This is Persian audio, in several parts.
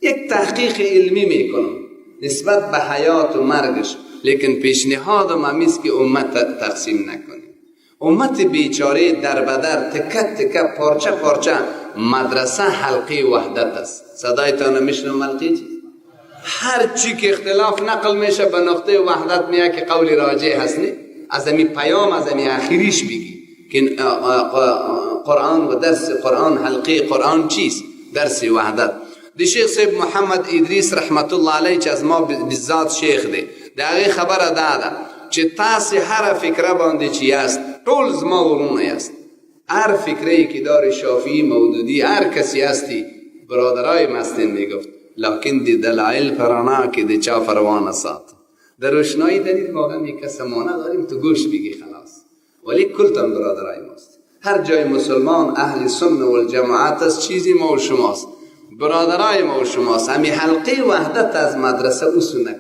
یک تحقیق علمی میکنم نسبت به حیات و مرگش، لیکن پیشنهادم همیست که امت تقسیم نکنیم. امت بیچاره در بدر تکه تکه پارچه پارچه مدرسه حلقه وحدت است. صدایتان میشنم حلقه چیز؟ هر چی که اختلاف نقل میشه به نقطه وحدت میاد که قول راجع هست. نه از امی پیام از امی آخریش بگی که قرآن و درس قرآن، حلقه قرآن چیست؟ درس وحدت. دی شیخ صاحب محمد ادریس رحمت الله علیه چه از ما بالذات شیخ دی داغی خبر داده چه تاسی هر فکره بانده چی است طول زما ورونه است. هر فکره که دار شافعی مودودی هر کسی هستی برادرای مستین میگفت، لکن دی دلائل پرانا که دی چا فروان سات در روشنایی دلیل واقعا یک کسمانه داریم تو گوش بگی خلاص. ولی کلتان برادرای ماست. هر جای مسلمان اهل سنت و الجماعت است چیزی ما و شماست، برادرای ما و شماست. همی حلقه وحدت از مدرسه اوسو نکن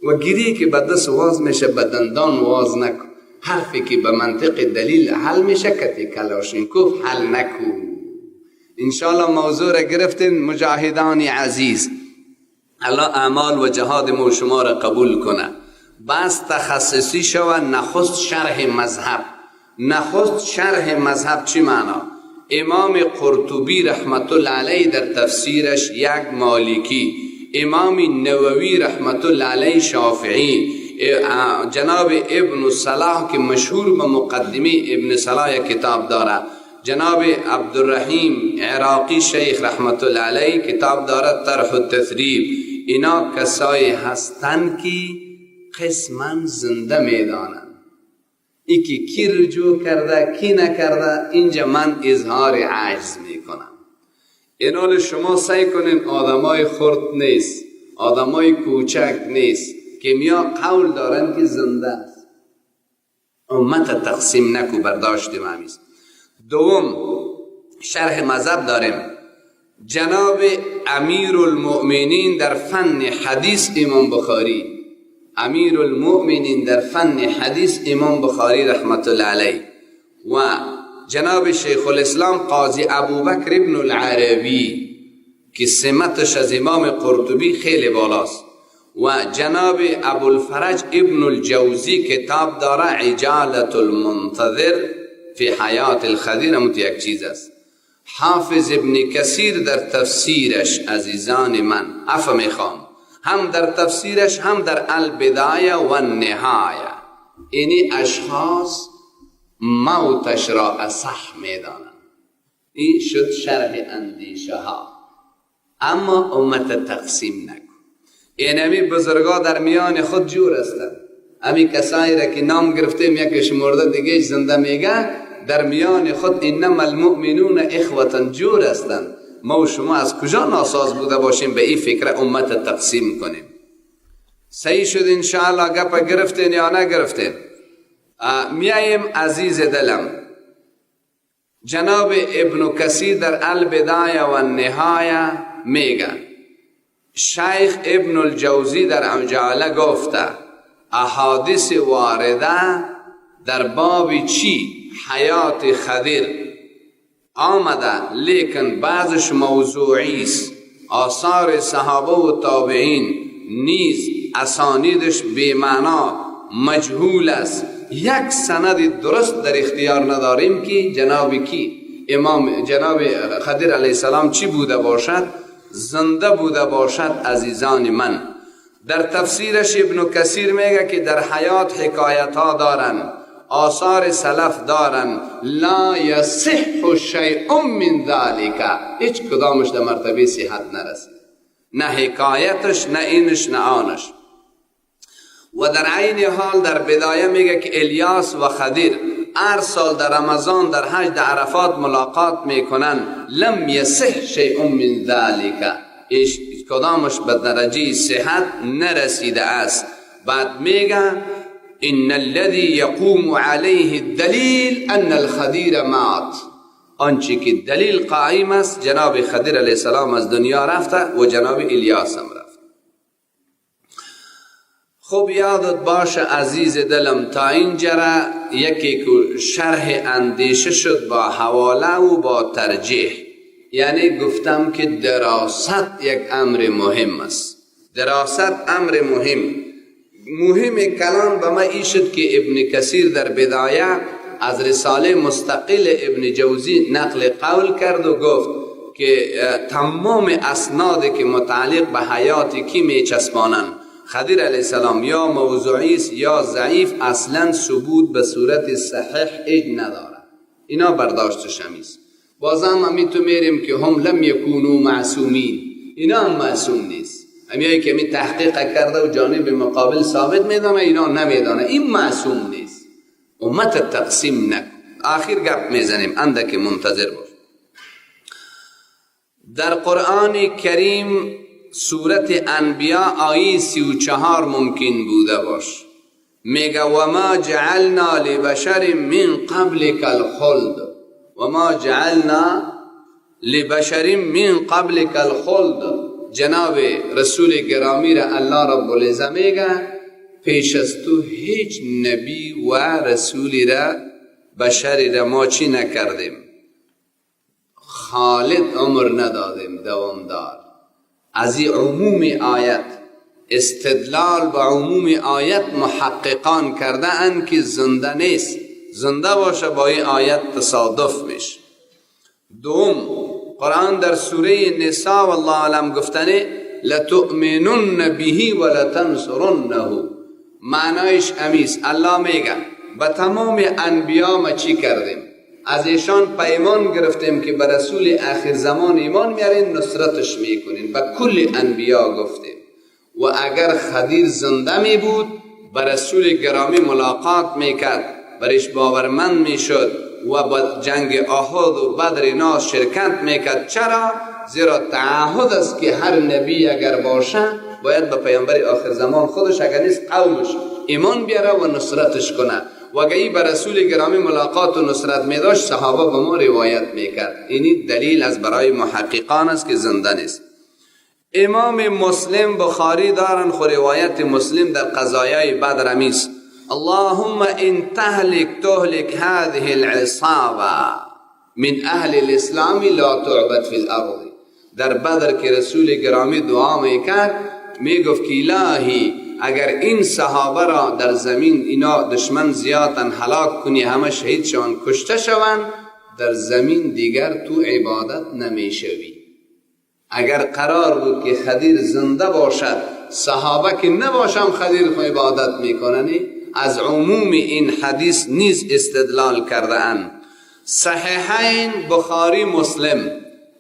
و گیری که به دست واز میشه به دندان واز نکن. حرفی که به منطق دلیل حل میشه کتی کلاشینکوف حل نکو. انشاءالله موضوع را گرفتین مجاهدان عزیز. الله اعمال و جهاد ما و شما را قبول کنه. بس تخصصی شو نخست شرح مذهب. نخست شرح مذهب چی معنا؟ امام قرطبی رحمت الله علیه در تفسیرش یک مالکی، امام نووی رحمت الله علیه شافعی، جناب ابن صلاح که مشهور به مقدمه ابن صلاح کتاب داره، جناب عبدالرحیم عراقی شیخ رحمت الله علیه کتاب داره طرح التثریب. اینا کسایی هستند که قسما زنده میدانند ایکی کی رجوع کرده کی نکرده. اینجا من اظهار عجز میکنم. اینال شما سعی کنین آدمای خرد نیست، آدمای کوچک نیست که میا قول دارن که زنده است. امت تقسیم نکو، برداشتیم همیست. دوم شرح مذهب داریم. جناب امیر المؤمنین در فن حدیث امام بخاری، امیر المؤمنین در فن حدیث امام بخاری رحمت الله علیه، و جناب شیخ الاسلام قاضی ابوبکر ابن العربی که سمتش از امام قرطبی خیلی بالاست، و جناب ابوالفرج ابن الجوزی کتاب داره عجالة المنتظر فی حیات الخدیر. هم یک چیز است. حافظ ابن کثیر در تفسیرش عزیزان من عفو میخوام، هم در تفسیرش هم در البدایه و النهایه اینی اشخاص موتش را اصح میدانند. این شد شرح اندیشه ها. اما امت تقسیم نکن. اینمی بزرگا در میان خود جور هستند. امی کسایی را که نام گرفتیم یکیش مرده دیگه زنده میگه، در میان خود انما المؤمنون اخوة جور هستند. ما و شما از کجا ناساز بوده باشیم به این فکر امت تقسیم کنیم؟ صحیح شد انشاءالله. گپ گرفتین یا نگرفتین؟ میاییم عزیز دلم. جناب ابن کثیر در البدایه و النهایه میگه شیخ ابن الجوزی در عجاله گفته احادیث وارده در باب چی؟ حیات خضر آمده، لیکن بعضش موضوعی است. آثار صحابه و تابعین نیز اسانیدش بی‌معنا مجهول است. یک سند درست در اختیار نداریم که جناب کی امام جناب خضر علیه السلام چی بوده باشد، زنده بوده باشد. عزیزان من در تفسیرش ابن کثیر میگه که در حیات حکایت ها دارن، آثار سلف دارن، لا یصح شیء من ذلك، هیچ کدامش در مرتبه صحت نرسید، نه حکایتش نه اینش نه آنش. و در عین حال در بدایه میگه که الیاس و خضر هر سال در رمضان در حج در عرفات ملاقات میکنن، لم یصح شیء من ذلك، هیچ کدامش به درجه صحت نرسیده است. بعد میگه ان الذي يقوم عليه الدلیل ان الخضر مات، آنچه که دلیل قائم است جناب خضر علیه السلام از دنیا رفته و جناب الیاس هم رفت. خوب یادت باشه عزیز دلم تا اینجا یکی که شرح اندیشه شد با حواله و با ترجیح. یعنی گفتم که دراست یک امر مهم است. دراست امر مهم کلام به ما این شد که ابن کثیر در بدایه از رساله مستقل ابن جوزی نقل قول کرد و گفت که تمام اسنادی که متعلق به حیات کی می چسبانند خضر علیه السلام یا موضوعی است یا ضعیف، اصلا ثبوت به صورت صحیح اید نداره، اینا برداشتش همیست. بازم همی تو میریم که هم لم یکونو معصومین، اینا هم معصوم نیست، همیایی که می تحقیق کرده و جانب مقابل ثابت میدانه اینا نمیدانه، این معصوم نیست. امت تقسیم نکن. آخر گپ میزنیم، اندک منتظر باش. در قرآن کریم سورت انبیاء آیه 34 ممکن بوده باش. میگه و ما جعلنا لبشر من قبلک الخلد، و ما جعلنا لبشر من قبلک الخلد. جناب رسول گرامی را الله رب العزت میگه پیش از تو هیچ نبی و رسولی را بشری را ما چی نکردیم؟ خالد عمر ندادیم، دوامدار. از این عموم آیت استدلال به عموم آیت محققان کرده اند که زنده نیست، زنده باشه با این آیت تصادف میشه. دوم، قرآن در سوره نساء والله علم گفتنه لتؤمنن به و لتنصرنه، معنایش امیست. الله میگه به تمام انبیا ما چی کردیم؟ از ایشان پیمان گرفتیم که به رسول آخر زمان ایمان میارین، نصرتش میکنین. به کل انبیا گفتیم. و اگر خضر زنده می بود به رسول گرامی ملاقات میکرد، برش باورمند میشد و با جنگ احد و بدر ناس شرکت میکرد. چرا؟ زیرا تعهد است که هر نبی اگر باشه باید به پیامبر آخر زمان خودش اگر نیست قومش ایمان بیاره و نصرتش کنه. و اگه به رسول گرامی ملاقات و نصرت می داشت صحابه به ما روایت میکرد. اینی دلیل از برای محققان است که زنده نیست. امام مسلم بخاری دارن خو روایت مسلم در قضایای بدر امیست اللهم ان تهلك هذه العصابه من اهل الاسلام لا تعبد في الارض. در بدر که رسول گرامی دعا میکرد میگفت که الهی اگر این صحابه را در زمین اینا دشمن زیادن هلاک کنی، همه شهید شوند کشته شوند، در زمین دیگر تو عبادت نمیشوی. اگر قرار بود که خضر زنده باشد، صحابه که نباشم خضر خو عبادت میکننی، از عموم این حدیث نیز استدلال کرده اند. صحیحین بخاری مسلم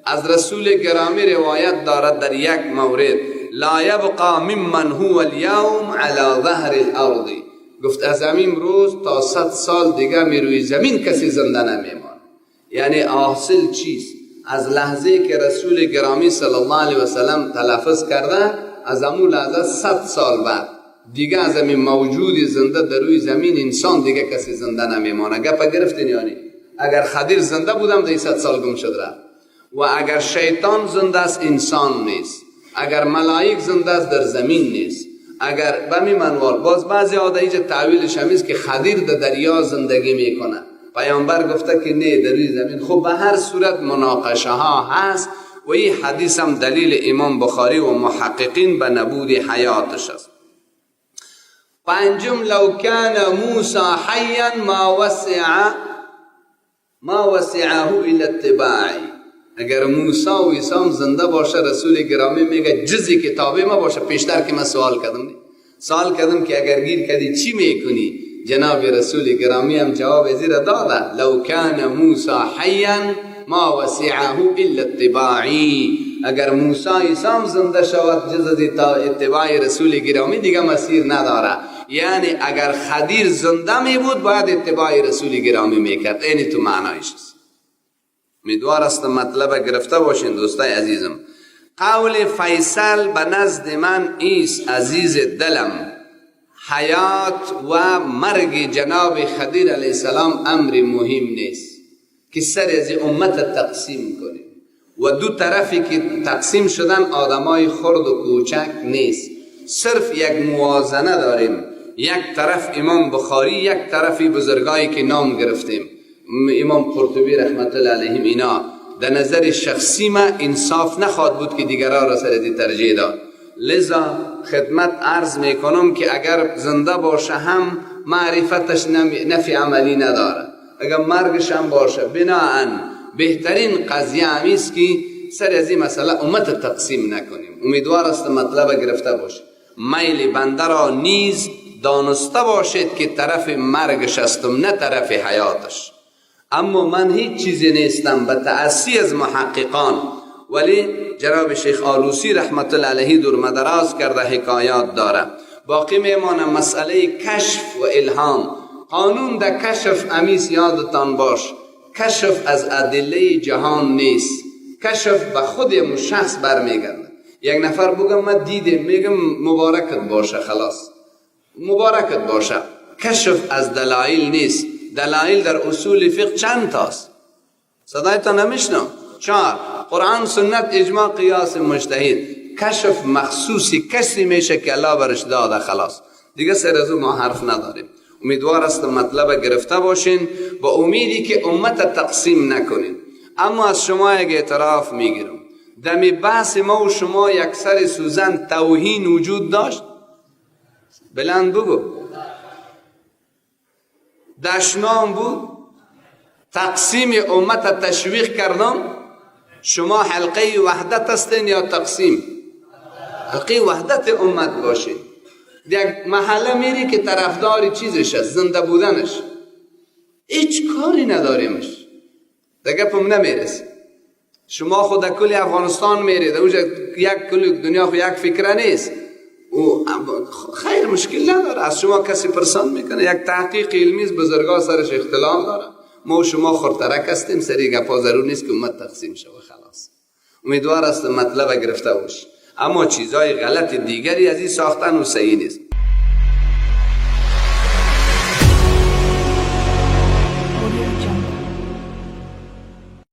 از رسول گرامی روایت دارد در یک مورد لا یبقى ممن هو اليوم على ظهر الارض، گفت از امروز تا 100 سال دیگه می روی زمین کسی زنده نمیمان. یعنی حاصل چیست؟ از لحظه که رسول گرامی صلی الله علیه و سلم تلفظ کرده از امون لحظه 100 سال بعد دیگه از همین موجود زنده در روی زمین انسان دیگه کسی زنده نمیمانه. گپ گرفتین؟ یعنی اگر خضر زنده بودم در 100 سال گم شد رفت. و اگر شیطان زنده است انسان نیست، اگر ملائک زنده است در زمین نیست، اگر به می منوال باز بعضی آدایج تعویلش همیست که خضر در دریا زندگی میکنه. پیامبر گفته که نه در روی زمین. خب به هر صورت مناقشه ها هست و این حدیث هم دلیل امام بخاری و محققین به نبود حیاتش است. پنجم لو کان موسی حیا ما وسعه الا اتباعی. اگر موسی و عیسی زنده باشه رسول گرامی میگه جزی کتابی ما باشه. پیشتر که من سوال کردم که اگر گیر کردی چی میکنی؟ جناب رسول گرامی هم جواب زیر داده لو کان موسی حیا ما وسعه الا اتباعی. اگر موسی عیسی زنده شود جز اتباع رسول گرامی دیگه مسیر نداره. یعنی اگر خضر زنده می بود باید اتباع رسول گرامی میکرد. اینی تو معنایش است. امیدوار است مطلب گرفته باشین دوستای عزیزم. قول فیصل به نزد من ایست عزیز دلم، حیات و مرگ جناب خضر علیه السلام امر مهم نیست که سر از امت تقسیم کنیم. و دو طرفی که تقسیم شدن آدمای خرد و کوچک نیست، صرف یک موازنه داریم. یک طرف امام بخاری، یک طرفی بزرگایی که نام گرفتیم، امام قرطبی رحمت الله علیهم، اینا در نظر شخصی ما انصاف نخواد بود که دیگران را سر ترجیح داد. لذا خدمت عرض میکنم که اگر زنده باشه هم معرفتش نفی عملی نداره، اگر مرگش هم باشه بناهن بهترین قضیه همیست که سر از این مسئله امت تقسیم نکنیم. امیدوار است مطلب گرفته باشه. میل بنده را نیز دانسته باشید که طرف مرگش هستم نه طرف حیاتش. اما من هیچ چیزی نیستم به تأسی از محققان، ولی جناب شیخ آلوسی رحمت الله علیه دور مدراز کرده حکایات داره. باقی میمانه مسئله کشف و الهام. قانون در کشف امیس یادتان باش، کشف از ادله جهان نیست، کشف به خود شخص برمیگرده. یک نفر بگم من دیدم، میگم مبارکت باشه، خلاص مبارکت باشه. کشف از دلایل نیست. دلایل در اصول فقه چند تاست؟ صدایتان نمیشنم. 4 قرآن، سنت، اجماع، قیاس، مجتهد. کشف مخصوصی کسی میشه که الله برش داده، خلاص دیگه سر از ما حرف نداریم. امیدوار است مطلب گرفته باشین با امیدی که امت تقسیم نکنین. اما از شما یک اعتراف میگیرم، دمی بحث ما و شما یک سر سوزن توهین وجود داشت؟ بلند بگو. دشنام بود؟ تقسیم امت تشویق کردم؟ شما حلقه وحدت هستین یا تقسیم؟ حلقه وحدت امت باشین. یک محله میری که طرفدار چیزش است، زنده بودنش، هیچ کاری نداریمش، دیگه پم نمیرسی. شما خود کل افغانستان میرید، اونجا یک کل دنیا خود یک فکره نیست و خیر مشکل نداره. از شما کسی پرسند میکنه، یک تحقیق علمی بزرگا سرش اختلاف داره، ما و شما خورترک هستیم، سری گپا ضرور نیست که امت تقسیم شود، خلاص. امیدوار است مطلب گرفته باش. اما چیزای غلط دیگری از این ساختن و صحیح نیست.